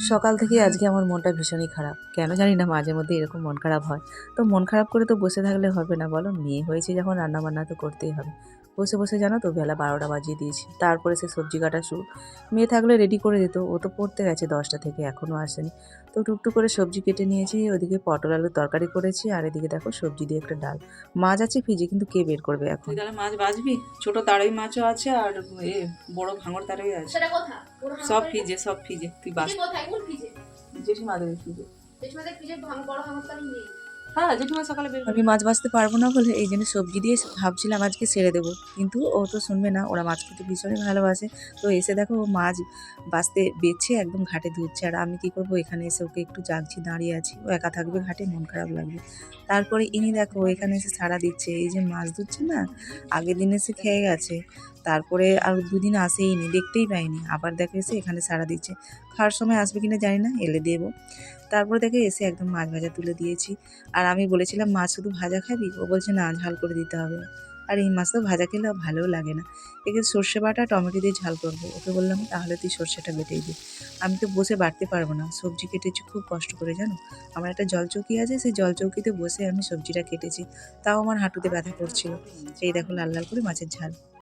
সকাল থেকে আজকে আমার মনটা ভীষণই খারাপ। কেন জানি না মাঝে মধ্যে এরকম মন খারাপ হয়। তো মন খারাপ করে তো বসে থাকলে হবে না বলো? মেয়ে হয়েছে যখন রান্নাবান্না তো করতেই হবে। বসে, বসে জানো তো বেলা ১২টা বাজিয়ে দিয়েছি। তারপরে সে সবজি কাটা শুরু। মেয়ে থাকলে রেডি করে দিত। ও তো পড়তে গেছে ১০টা থেকে এখনো আসেনি। তো টুকটুক করে সবজি কেটে নিয়েছি। ওদিকে পটল আলুর তরকারি করেছি আর এদিকে দেখো সবজি দিয়ে একটা ডাল। মাছ আছে ফ্রিজে কিন্তু কে বের করবে এখন? তুই তাহলে মাছ বাছবি? ছোট তাড়াই মাছও আছে আর বড় ভাঙর তাড়াই আছে। সেটা কোথা? বড় সব ভাঙর ফ্রিজে, সব ফ্রিজে। তুই বাছ। ফ্রিজে কোথায়? কোন ফ্রিজে? জেঠিমাদের ফ্রিজে। জেঠিমাদের ফ্রিজে বড় ভাঙর তালি নেই। হ্যাঁ, জেঠিমা সকালে বের করে আমি মাছ ভাজতে পারবো না বলে এই জন্য সবজি দিয়ে ভাবছিলাম আজকে ছেড়ে দেবো, কিন্তু ও তো শুনবে না। ওরা মাছ খেতে ভীষণই ভালোবাসে। তো এসে দেখো ও মাছ বাছতে বেছে একদম ঘাটে ধুচ্ছে, আর আমি কি করব, এখানে এসে ওকে একটু জাগছি, দাঁড়িয়ে আছি। ও একা থাকবে ঘাটে, মন খারাপ লাগবে। তারপরে ইনি দেখো এখানে এসে সাড়া দিচ্ছে, এই যে মাছ ধুচ্ছে না, আগের দিন এসে খেয়ে গেছে, তারপরে আর দুদিন আসেইনি, দেখতেই পাইনি, আবার দেখো এসে এখানে সাড়া দিচ্ছে। খাওয়ার সময় আসবে কিনা জানি না, এলে দেবো। তারপরে দেখে এসে একদম মাছ ভাজা তুলে দিয়েছি। আর আমি বলেছিলাম মাছ শুধু ভাজা খাবি, ও বলছে না ঝাল করে দিতে হবে। আর এই মাছ তো ভাজা খেলে ভালোও লাগে না, একে সর্ষে বাটা টমেটো দিয়ে ঝাল করবো। ওকে বললাম তাহলে তুই সর্ষেটা বেটেই দে। আমি তো বসে বাটতে পারবো না, সবজি কেটেছি খুব কষ্ট করে জানো। আমার একটা জলচৌকি আছে, সেই জলচৌকিতে বসে আমি সবজিটা কেটেছি, তাও আমার হাঁটুতে ব্যথা করছিল। এই দেখো লাল লাল করে মাছের ঝাল।